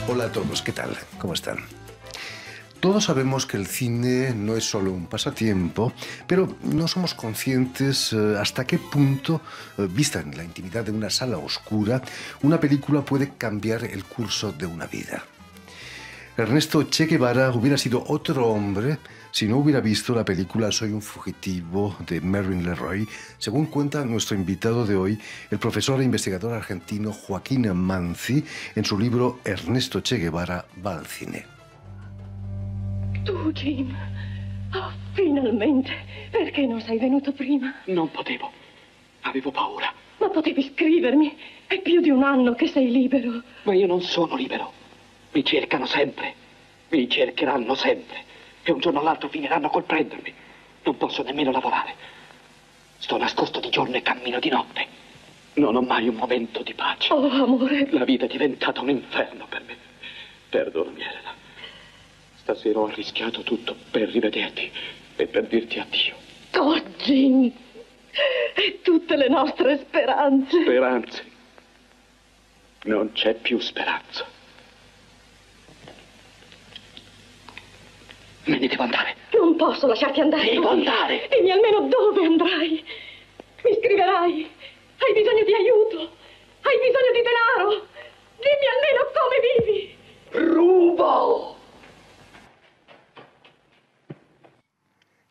Hola a todos, ¿qué tal? ¿Cómo están? Todos sabemos que el cine no es solo un pasatiempo, pero no somos conscientes hasta qué punto, vista en la intimidad de una sala oscura, una película puede cambiar el curso de una vida. Ernesto Che Guevara hubiera sido otro hombre si no hubiera visto la película Soy un fugitivo de Mervyn LeRoy, según cuenta nuestro invitado de hoy, el profesor e investigador argentino Joaquín Manzi, en su libro Ernesto Che Guevara va al cine. Tu, Jim. Oh, finalmente. Perché non sei venuto prima? Non potevo. Avevo paura. Ma potevi scrivermi. È più di un anno che sei libero. Ma io non sono libero. Mi cercano sempre. Mi cercheranno sempre. E un giorno o l'altro finiranno col prendermi. Non posso nemmeno lavorare. Sto nascosto di giorno e cammino di notte. Non ho mai un momento di pace. Oh, amore. La vita è diventata un inferno per me. Perdonami, Elena. Stasera ho rischiato tutto per rivederti e per dirti addio. Oh, Jim. E tutte le nostre speranze. Speranze. Non c'è più speranza. Me ne devo andare. Non posso lasciarti andare. Devo andare. Dimmi almeno dove andrai. Mi scriverai. Hai bisogno di aiuto. Hai bisogno di denaro. Dimmi almeno come vivi. Rubo.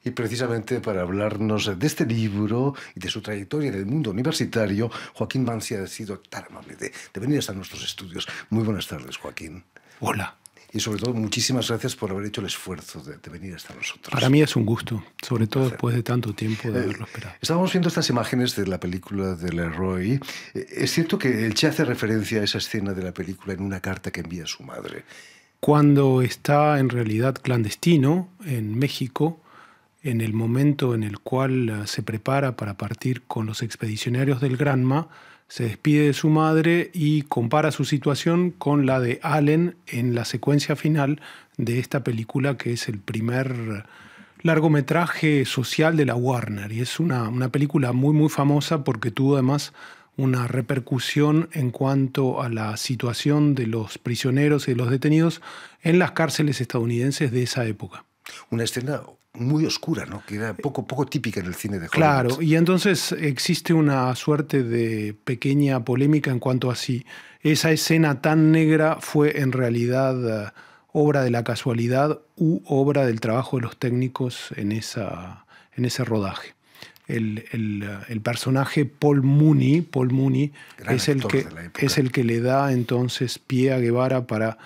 Y precisamente para hablarnos de este libro y de su trayectoria en el mundo universitario, Joaquín Manzi ha sido tan amable de venir hasta nuestros estudios. Muy buenas tardes, Joaquín. Hola. Y sobre todo, muchísimas gracias por haber hecho el esfuerzo de venir hasta nosotros. Para mí es un gusto, sobre todo después de tanto tiempo de haberlo esperado. Estábamos viendo estas imágenes de la película de LeRoy. Es cierto que el Che hace referencia a esa escena de la película en una carta que envía a su madre. Cuando está en realidad clandestino en México, en el momento en el cual se prepara para partir con los expedicionarios del Granma, se despide de su madre y compara su situación con la de Allen en la secuencia final de esta película, que es el primer largometraje social de la Warner. Y es una película muy, muy famosa porque tuvo además una repercusión en cuanto a la situación de los prisioneros y de los detenidos en las cárceles estadounidenses de esa época. Una escena muy oscura, ¿no? Que era poco típica en el cine de Hollywood. Claro, y entonces existe una suerte de pequeña polémica en cuanto a si esa escena tan negra fue en realidad obra de la casualidad u obra del trabajo de los técnicos en ese rodaje. El personaje Paul Mooney es el que le da entonces pie a Guevara para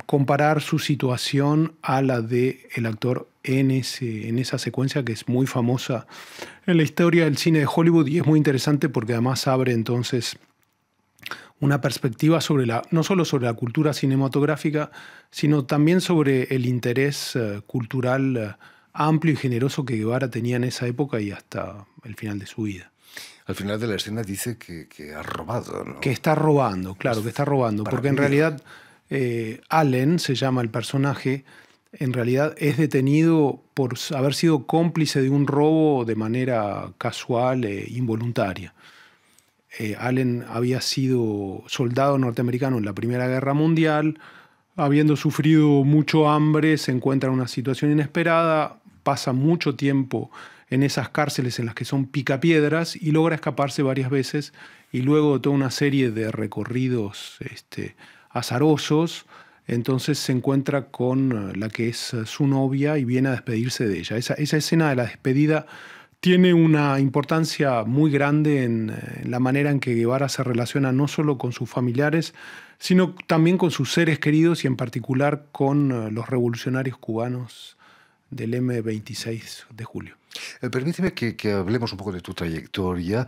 comparar su situación a la del actor en esa secuencia que es muy famosa en la historia del cine de Hollywood, y es muy interesante porque además abre entonces una perspectiva sobre no solo sobre la cultura cinematográfica, sino también sobre el interés cultural amplio y generoso que Guevara tenía en esa época y hasta el final de su vida. Al final de la escena dice que ha robado, ¿no? Que está robando, claro, que está robando, porque en realidad Allen, se llama el personaje, en realidad es detenido por haber sido cómplice de un robo de manera casual e involuntaria. Allen había sido soldado norteamericano en la Primera Guerra Mundial, habiendo sufrido mucho hambre, se encuentra en una situación inesperada, pasa mucho tiempo en esas cárceles en las que son picapiedras y logra escaparse varias veces, y luego de toda una serie de recorridos azarosos, entonces se encuentra con la que es su novia y viene a despedirse de ella. Esa escena de la despedida tiene una importancia muy grande en la manera en que Guevara se relaciona no solo con sus familiares, sino también con sus seres queridos y en particular con los revolucionarios cubanos del M-26 de julio. Permíteme que hablemos un poco de tu trayectoria.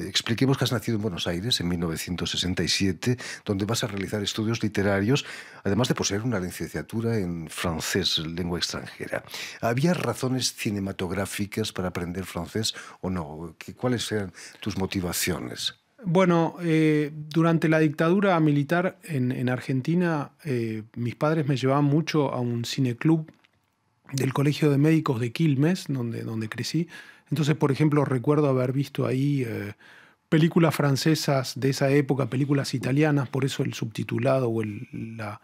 Expliquemos que has nacido en Buenos Aires en 1967, donde vas a realizar estudios literarios, además de poseer una licenciatura en francés, lengua extranjera. ¿Había razones cinematográficas para aprender francés o no? ¿Cuáles eran tus motivaciones? Bueno, durante la dictadura militar en Argentina, mis padres me llevaban mucho a un cineclub del Colegio de Médicos de Quilmes, donde crecí. Entonces, por ejemplo, recuerdo haber visto ahí películas francesas de esa época, películas italianas, por eso el subtitulado o la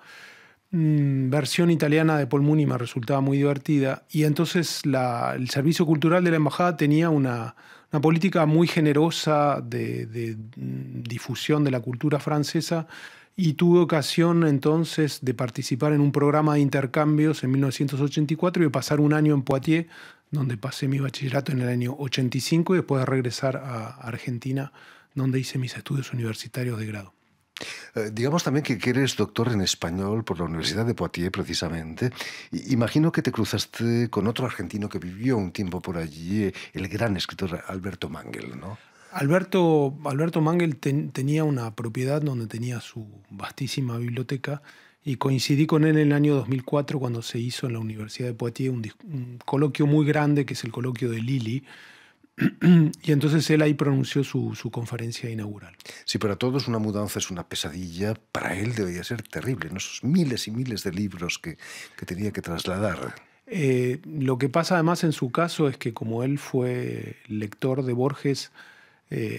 versión italiana de Paul Mooney me resultaba muy divertida. Y entonces el Servicio Cultural de la Embajada tenía una política muy generosa de difusión de la cultura francesa, y tuve ocasión entonces de participar en un programa de intercambios en 1984 y de pasar un año en Poitiers, donde pasé mi bachillerato en el año 85 y después de regresar a Argentina, donde hice mis estudios universitarios de grado. Digamos también que eres doctor en español por la Universidad de Poitiers, precisamente. Imagino que te cruzaste con otro argentino que vivió un tiempo por allí, el gran escritor Alberto Mangel, ¿no? Alberto Mangel tenía una propiedad donde tenía su vastísima biblioteca, y coincidí con él en el año 2004 cuando se hizo en la Universidad de Poitiers un coloquio muy grande, que es el coloquio de Lili, y entonces él ahí pronunció su conferencia inaugural. Sí, para todos una mudanza es una pesadilla. Para él debería ser terrible, ¿no? Esos miles y miles de libros que tenía que trasladar. Lo que pasa además en su caso es que, como él fue lector de Borges,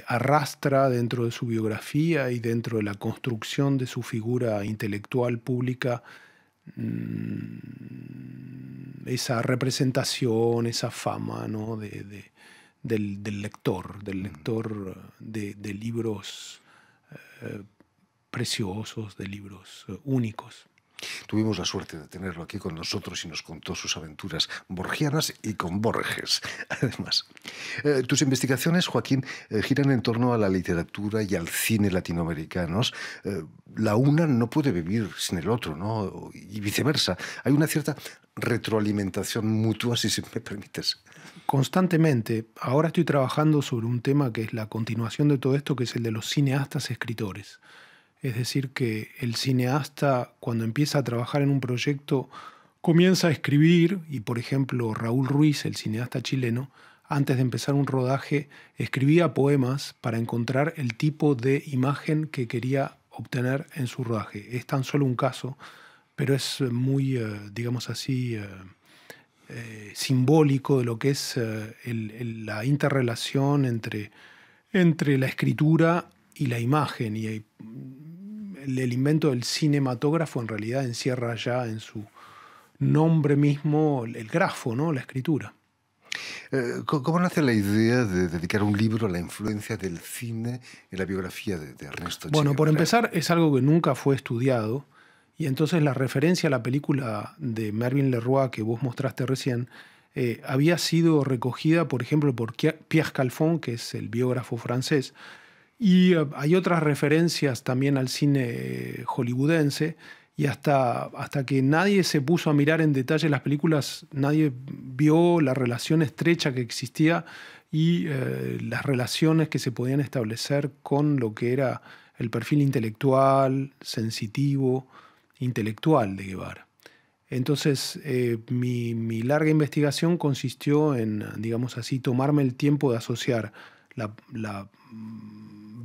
arrastra dentro de su biografía y dentro de la construcción de su figura intelectual pública esa representación, esa fama, ¿no? del lector de libros preciosos, de libros únicos. Tuvimos la suerte de tenerlo aquí con nosotros y nos contó sus aventuras borgianas y con Borges, además. Tus investigaciones, Joaquín, giran en torno a la literatura y al cine latinoamericanos. La una no puede vivir sin el otro, ¿no? Y viceversa. Hay una cierta retroalimentación mutua, si me permites. Constantemente. Ahora estoy trabajando sobre un tema que es la continuación de todo esto, que es el de los cineastas escritores. Es decir, que el cineasta, cuando empieza a trabajar en un proyecto, comienza a escribir, y por ejemplo Raúl Ruiz, el cineasta chileno, antes de empezar un rodaje, escribía poemas para encontrar el tipo de imagen que quería obtener en su rodaje. Es tan solo un caso, pero es muy, digamos así, simbólico de lo que es la interrelación entre la escritura y la imagen. Y el invento del cinematógrafo en realidad encierra ya en su nombre mismo el grafo, ¿no? La escritura. ¿Cómo nace la idea de dedicar un libro a la influencia del cine en la biografía de Ernesto Che Guevara? Bueno, por empezar, es algo que nunca fue estudiado, y entonces la referencia a la película de Mervyn LeRoy que vos mostraste recién había sido recogida, por ejemplo, por Pierre Calfon, que es el biógrafo francés, y hay otras referencias también al cine hollywoodense, y hasta que nadie se puso a mirar en detalle las películas, nadie vio la relación estrecha que existía y las relaciones que se podían establecer con lo que era el perfil intelectual, sensitivo, intelectual de Guevara. Entonces, mi larga investigación consistió en, digamos así, tomarme el tiempo de asociar la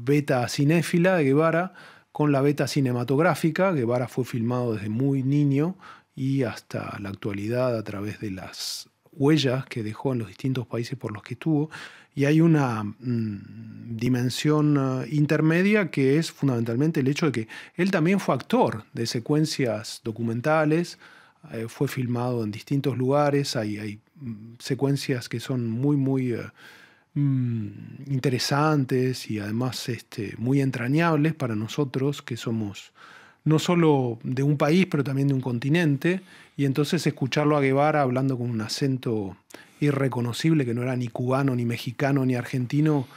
beta cinéfila de Guevara con la beta cinematográfica. Guevara fue filmado desde muy niño y hasta la actualidad a través de las huellas que dejó en los distintos países por los que estuvo. Y hay una dimensión intermedia que es fundamentalmente el hecho de que él también fue actor de secuencias documentales, fue filmado en distintos lugares, hay secuencias que son muy interesantes y además muy entrañables para nosotros, que somos no solo de un país, pero también de un continente, y entonces escucharlo a Guevara hablando con un acento irreconocible, que no era ni cubano, ni mexicano, ni argentino,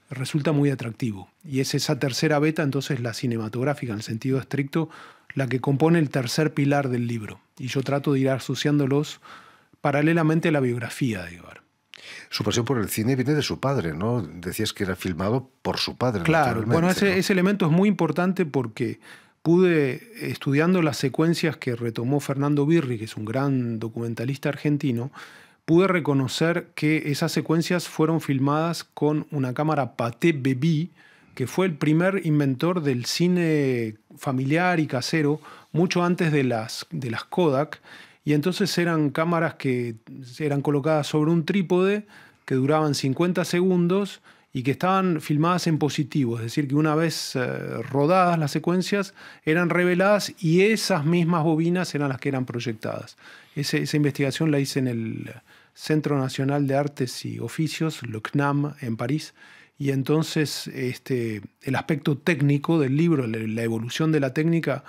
resulta muy atractivo. Y es esa tercera beta, entonces la cinematográfica en el sentido estricto, la que compone el tercer pilar del libro. Y yo trato de ir asociándolos paralelamente a la biografía de Guevara. Su pasión por el cine viene de su padre, ¿no? Decías que era filmado por su padre. Claro, bueno, ese elemento es muy importante porque pude, estudiando las secuencias que retomó Fernando Birri, que es un gran documentalista argentino, pude reconocer que esas secuencias fueron filmadas con una cámara Pathé Bebé, que fue el primer inventor del cine familiar y casero, mucho antes de las Kodak. Y entonces eran cámaras que eran colocadas sobre un trípode que duraban 50 segundos y que estaban filmadas en positivo, es decir, que una vez rodadas las secuencias eran reveladas y esas mismas bobinas eran las que eran proyectadas. Esa investigación la hice en el Centro Nacional de Artes y Oficios, le CNAM, en París, y entonces el aspecto técnico del libro, la evolución de la técnica,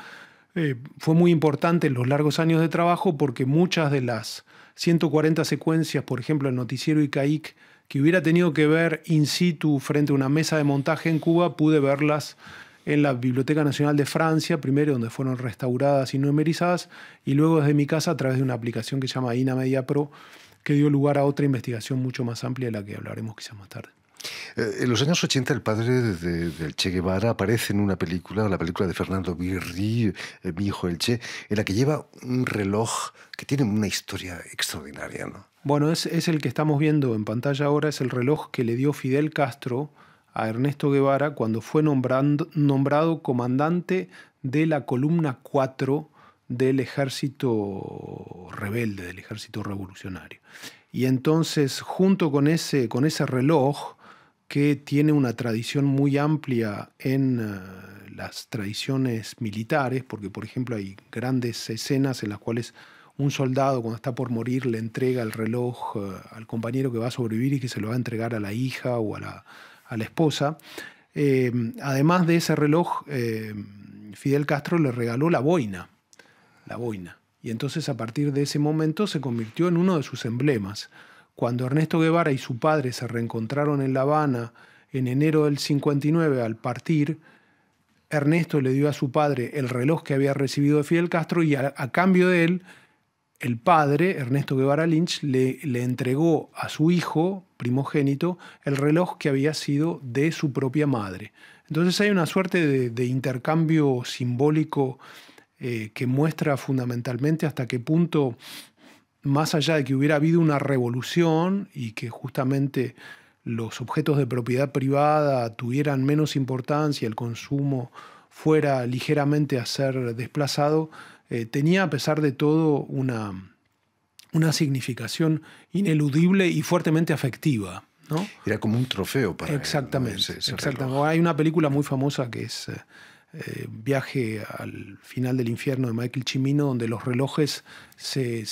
fue muy importante en los largos años de trabajo porque muchas de las 140 secuencias, por ejemplo, el noticiero Icaic, que hubiera tenido que ver in situ frente a una mesa de montaje en Cuba, pude verlas en la Biblioteca Nacional de Francia, primero donde fueron restauradas y numerizadas, y luego desde mi casa a través de una aplicación que se llama INAmedia Pro, que dio lugar a otra investigación mucho más amplia de la que hablaremos quizás más tarde. En los años 80 el padre del Che Guevara aparece en una película, la película de Fernando Birri, Mi hijo el Che, en la que lleva un reloj que tiene una historia extraordinaria, ¿no? Bueno, es el que estamos viendo en pantalla ahora, es el reloj que le dio Fidel Castro a Ernesto Guevara cuando fue nombrado comandante de la columna 4 del ejército rebelde, del ejército revolucionario. Y entonces, junto con ese reloj, que tiene una tradición muy amplia en las tradiciones militares, porque por ejemplo hay grandes escenas en las cuales un soldado cuando está por morir le entrega el reloj al compañero que va a sobrevivir y que se lo va a entregar a la hija o a la esposa. Además de ese reloj, Fidel Castro le regaló la boina. Y entonces a partir de ese momento se convirtió en uno de sus emblemas. Cuando Ernesto Guevara y su padre se reencontraron en La Habana en enero del 59 al partir, Ernesto le dio a su padre el reloj que había recibido de Fidel Castro y a cambio de él, el padre, Ernesto Guevara Lynch, le entregó a su hijo primogénito el reloj que había sido de su propia madre. Entonces hay una suerte de intercambio simbólico que muestra fundamentalmente hasta qué punto, más allá de que hubiera habido una revolución y que justamente los objetos de propiedad privada tuvieran menos importancia, el consumo fuera ligeramente a ser desplazado, tenía a pesar de todo una significación ineludible y fuertemente afectiva, ¿no? Era como un trofeo para exactamente, él, ¿no? Ese exactamente. reloj. Hay una película muy famosa que es Viaje al final del infierno de Michael Cimino, donde los relojes se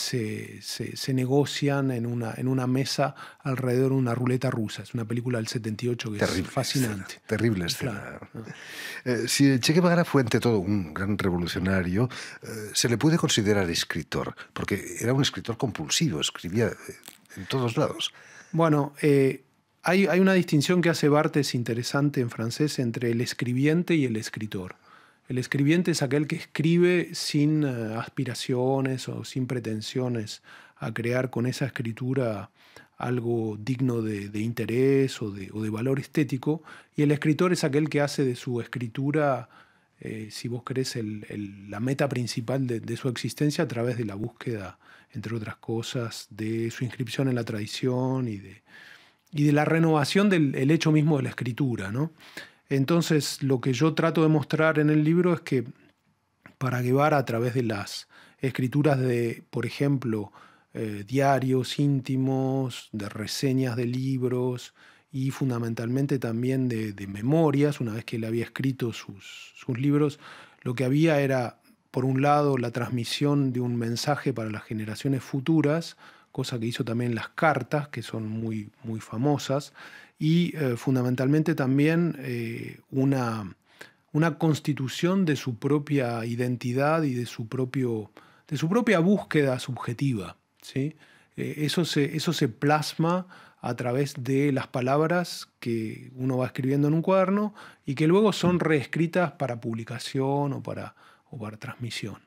negocian en una mesa alrededor de una ruleta rusa. Es una película del 78 que es fascinante. Terrible escena. Claro. Si el Che Guevara fue ante todo un gran revolucionario, se le puede considerar escritor, porque era un escritor compulsivo, escribía en todos lados. Bueno, hay una distinción que hace Barthes interesante en francés entre el escribiente y el escritor. El escribiente es aquel que escribe sin aspiraciones o sin pretensiones a crear con esa escritura algo digno de interés o de valor estético, y el escritor es aquel que hace de su escritura, si vos querés, la meta principal de su existencia a través de la búsqueda, entre otras cosas, de su inscripción en la tradición y de la renovación del hecho mismo de la escritura, ¿no? Entonces, lo que yo trato de mostrar en el libro es que para Guevara, a través de las escrituras de, por ejemplo, diarios íntimos, de reseñas de libros y fundamentalmente también de memorias, una vez que él había escrito sus libros, lo que había era, por un lado, la transmisión de un mensaje para las generaciones futuras, cosa que hizo también las cartas, que son muy, muy famosas, y fundamentalmente también una constitución de su propia identidad y de su propia búsqueda subjetiva, ¿sí? Eso se plasma a través de las palabras que uno va escribiendo en un cuaderno y que luego son reescritas para publicación o para transmisión.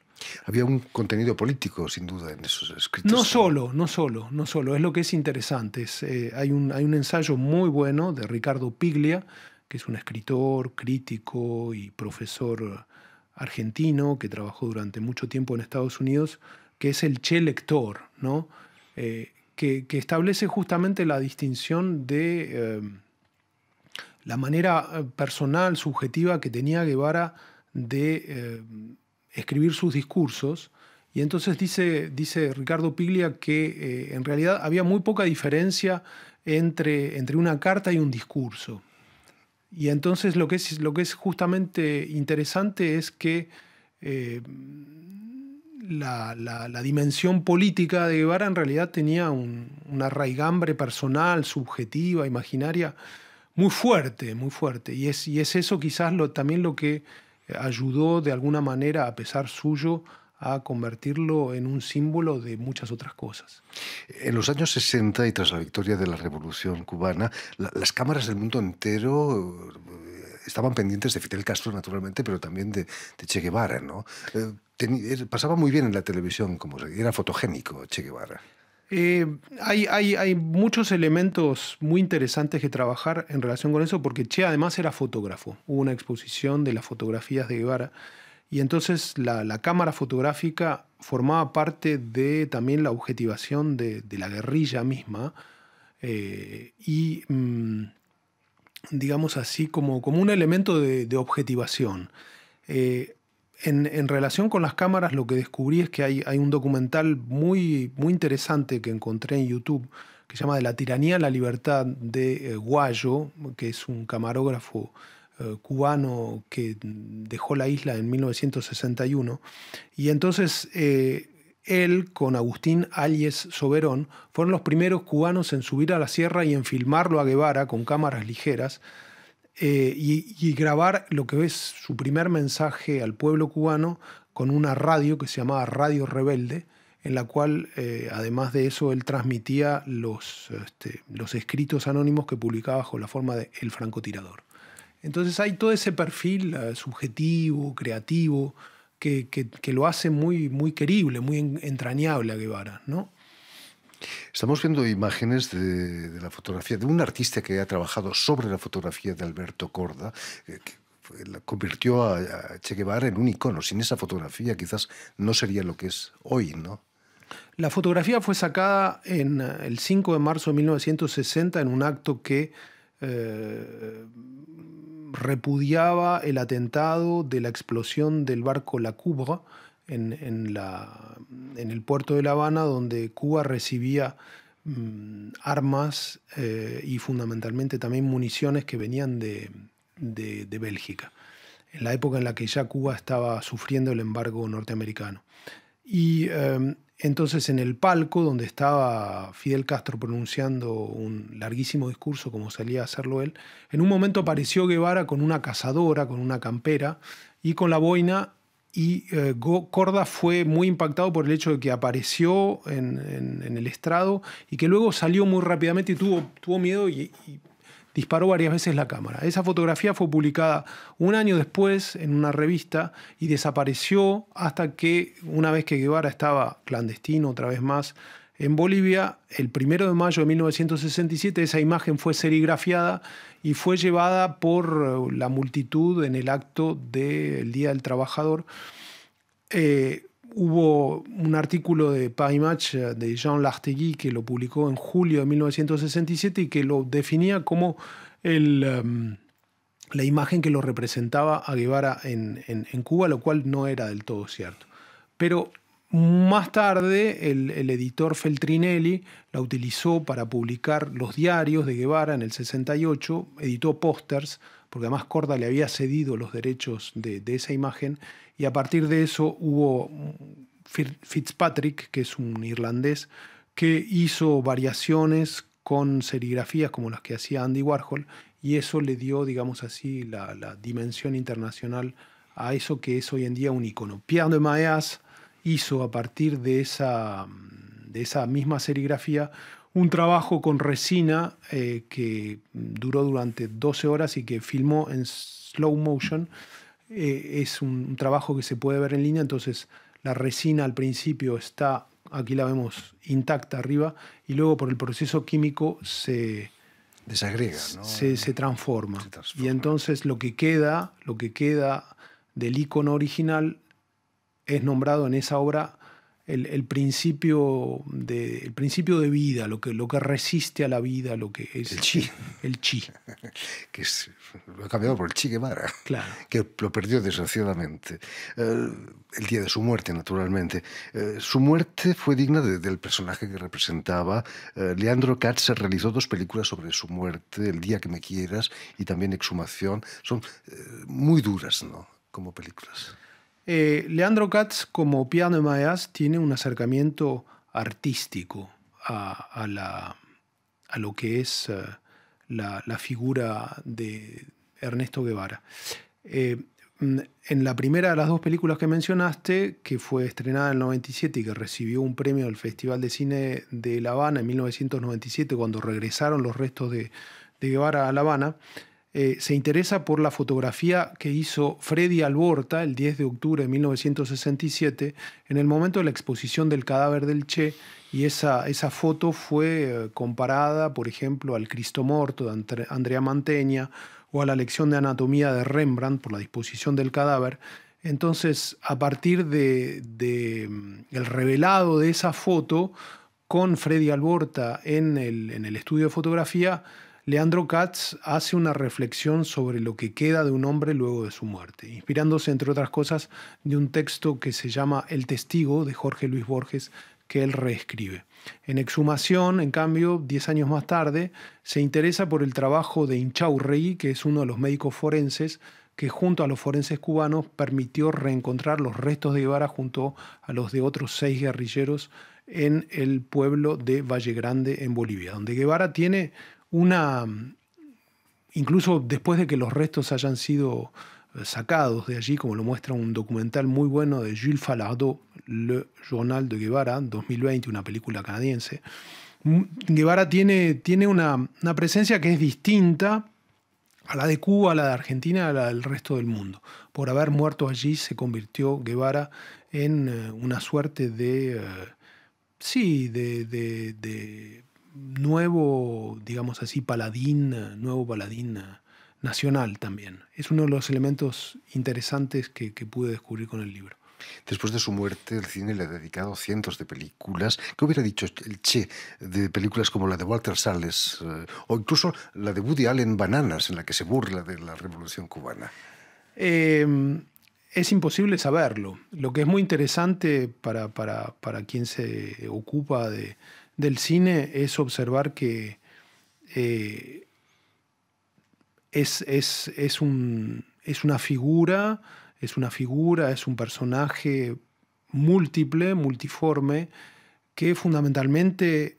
Había un contenido político, sin duda, en esos escritos. No solo. Es lo que es interesante. Hay un ensayo muy bueno de Ricardo Piglia, que es un escritor, crítico y profesor argentino que trabajó durante mucho tiempo en Estados Unidos, que es el Che lector, ¿no? Que establece justamente la distinción de la manera personal, subjetiva que tenía Guevara de escribir sus discursos, y entonces dice Ricardo Piglia que en realidad había muy poca diferencia entre una carta y un discurso. Y entonces lo que es justamente interesante es que la dimensión política de Guevara en realidad tenía una raigambre personal, subjetiva, imaginaria, muy fuerte, muy fuerte. Y es eso quizás también lo que ayudó de alguna manera, a pesar suyo, a convertirlo en un símbolo de muchas otras cosas. En los años 60 y tras la victoria de la Revolución cubana, las cámaras del mundo entero estaban pendientes de Fidel Castro, naturalmente, pero también de Che Guevara, ¿no? Pasaba muy bien en la televisión, era fotogénico Che Guevara. Hay muchos elementos muy interesantes que trabajar en relación con eso, porque Che además era fotógrafo. Hubo una exposición de las fotografías de Guevara, y entonces la cámara fotográfica formaba parte de también la objetivación de la guerrilla misma, y digamos así como un elemento de objetivación. En relación con las cámaras, lo que descubrí es que hay un documental muy, muy interesante que encontré en YouTube, que se llama De la tiranía a la libertad, de Guayo, que es un camarógrafo cubano que dejó la isla en 1961. Y entonces él, con Agustín Álliez Soberón, fueron los primeros cubanos en subir a la sierra y en filmarlo a Guevara con cámaras ligeras, y grabar lo que es su primer mensaje al pueblo cubano con una radio que se llamaba Radio Rebelde, en la cual, además de eso, él transmitía los escritos anónimos que publicaba bajo la forma de El Francotirador. Entonces hay todo ese perfil subjetivo, creativo, que lo hace muy, muy querible, muy entrañable a Guevara, ¿no? Estamos viendo imágenes de la fotografía de un artista que ha trabajado sobre la fotografía de Alberto Korda, que convirtió a Che Guevara en un icono. Sin esa fotografía quizás no sería lo que es hoy, ¿no? La fotografía fue sacada el 5 de marzo de 1960 en un acto que repudiaba el atentado de la explosión del barco La Coubre en el puerto de La Habana, donde Cuba recibía armas y fundamentalmente también municiones que venían de Bélgica, en la época en la que ya Cuba estaba sufriendo el embargo norteamericano. Y entonces en el palco donde estaba Fidel Castro pronunciando un larguísimo discurso, como salía a hacerlo él, en un momento apareció Guevara con una cazadora, con una campera y con la boina, y Korda fue muy impactado por el hecho de que apareció en el estrado y que luego salió muy rápidamente y tuvo miedo y disparó varias veces la cámara. Esa fotografía fue publicada un año después en una revista y desapareció hasta que, una vez que Guevara estaba clandestino otra vez más en Bolivia, el 1 de mayo de 1967, esa imagen fue serigrafiada y fue llevada por la multitud en el acto del Día del Trabajador. Hubo un artículo de Paimach de Jean Lartegui que lo publicó en julio de 1967 y que lo definía como la imagen que lo representaba a Guevara en Cuba, lo cual no era del todo cierto. Pero más tarde el editor Feltrinelli la utilizó para publicar los diarios de Guevara en el 68, editó pósters, porque además Korda le había cedido los derechos de esa imagen, y a partir de eso hubo Fitzpatrick, que es un irlandés, que hizo variaciones con serigrafías como las que hacía Andy Warhol, y eso le dio, digamos así, la dimensión internacional a eso que es hoy en día un ícono. Pierre de Maillas hizo a partir de esa misma serigrafía un trabajo con resina que duró durante 12 horas y que filmó en slow motion. Es un trabajo que se puede ver en línea, entonces la resina al principio está, aquí la vemos intacta arriba, y luego por el proceso químico se desagrega, ¿no? se transforma. Y entonces lo que queda del icono original es nombrado en esa obra el principio de vida, lo que resiste a la vida, lo que es el chi. El chi. Que lo ha cambiado por el Che Guevara, claro. Que lo perdió desgraciadamente. El día de su muerte, naturalmente. Su muerte fue digna del personaje que representaba. Leandro Katz realizó 2 películas sobre su muerte, El día que me quieras y también Exhumación. Son muy duras, ¿no?, como películas. Leandro Katz, como Pierre de Maillas, tiene un acercamiento artístico a lo que es la figura de Ernesto Guevara. En la primera de las 2 películas que mencionaste, que fue estrenada en el 97 y que recibió un premio del Festival de Cine de La Habana en 1997, cuando regresaron los restos de Guevara a La Habana, se interesa por la fotografía que hizo Freddy Alborta el 10 de octubre de 1967 en el momento de la exposición del cadáver del Che, y esa foto fue comparada, por ejemplo, al Cristo Morto de Andrea Mantegna o a la lección de anatomía de Rembrandt por la disposición del cadáver. Entonces, a partir el revelado de esa foto con Freddy Alborta en el estudio de fotografía, Leandro Katz hace una reflexión sobre lo que queda de un hombre luego de su muerte, inspirándose, entre otras cosas, de un texto que se llama El Testigo, de Jorge Luis Borges, que él reescribe. En Exhumación, en cambio, 10 años más tarde, se interesa por el trabajo de Inchaurregui, que es uno de los médicos forenses que junto a los forenses cubanos permitió reencontrar los restos de Guevara junto a los de otros 6 guerrilleros en el pueblo de Valle Grande, en Bolivia, donde Guevara tiene incluso después de que los restos hayan sido sacados de allí, como lo muestra un documental muy bueno de Jules Falardeau, Le Journal de Guevara, 2020, una película canadiense, Guevara tiene una presencia que es distinta a la de Cuba, a la de Argentina, a la del resto del mundo. Por haber muerto allí se convirtió Guevara en una suerte de nuevo, digamos así, nuevo paladín nacional también. Es uno de los elementos interesantes que pude descubrir con el libro. Después de su muerte, el cine le ha dedicado cientos de películas. ¿Qué hubiera dicho el Che de películas como la de Walter Salles o incluso la de Woody Allen, Bananas, en la que se burla de la Revolución Cubana? Es imposible saberlo. Lo que es muy interesante para quien se ocupa del cine es observar que es una figura, es un personaje múltiple, multiforme, que fundamentalmente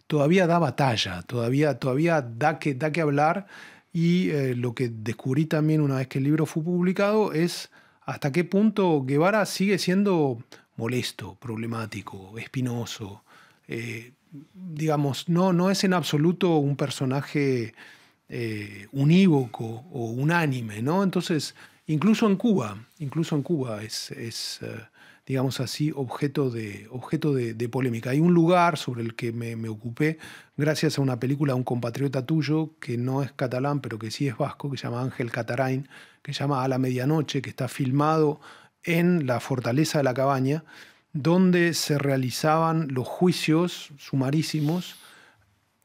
todavía da batalla, todavía da que hablar, y lo que descubrí también una vez que el libro fue publicado es hasta qué punto Guevara sigue siendo molesto, problemático, espinoso. Digamos, no es en absoluto un personaje unívoco o unánime, ¿no? Entonces, incluso en Cuba es digamos así, objeto de polémica. Hay un lugar sobre el que me ocupé gracias a una película de un compatriota tuyo que no es catalán, pero que sí es vasco, que se llama Ángel Catarain, que se llama A la medianoche, que está filmado en la Fortaleza de la Cabaña, donde se realizaban los juicios sumarísimos,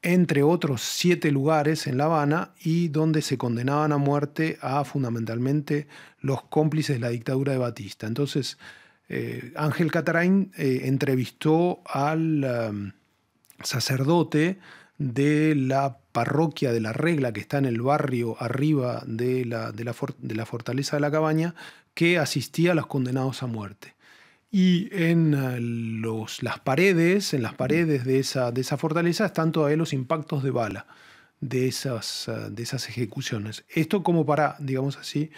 entre otros 7 lugares en La Habana, y donde se condenaban a muerte a fundamentalmente los cómplices de la dictadura de Batista. Entonces, Ángel Catarain entrevistó al sacerdote de la parroquia de La Regla, que está en el barrio arriba de la Fortaleza de la Cabaña, que asistía a los condenados a muerte. Y en las paredes de esa fortaleza están todavía los impactos de bala de esas ejecuciones. Esto como para, digamos así,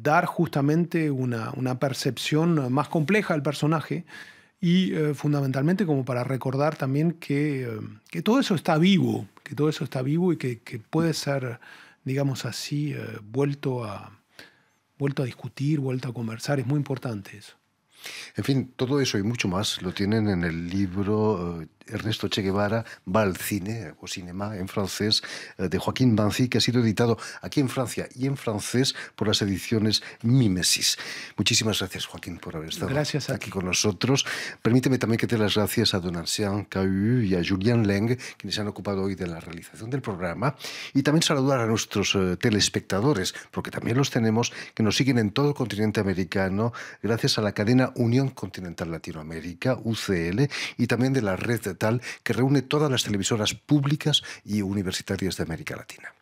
dar justamente una percepción más compleja del personaje, y fundamentalmente como para recordar también que todo eso está vivo, y que puede ser, digamos así, vuelto a discutir, vuelto a conversar. Es muy importante eso. En fin, todo eso y mucho más lo tienen en el libro Ernesto Che Guevara va al cine, o cinéma en francés, de Joaquín Banzi, que ha sido editado aquí en Francia y en francés por las ediciones Mimesis. Muchísimas gracias, Joaquín, por haber estado aquí con nosotros. Permíteme también que te dé las gracias a don Ancien Cahu y a Julien Leng, quienes se han ocupado hoy de la realización del programa, y también saludar a nuestros telespectadores, porque también los tenemos, que nos siguen en todo el continente americano, gracias a la cadena Unión Continental Latinoamérica, UCL, y también de la red TAL, que reúne todas las televisoras públicas y universitarias de América Latina.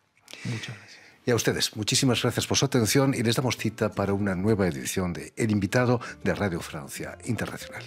Muchas gracias. Y a ustedes, muchísimas gracias por su atención y les damos cita para una nueva edición de El Invitado de Radio Francia Internacional.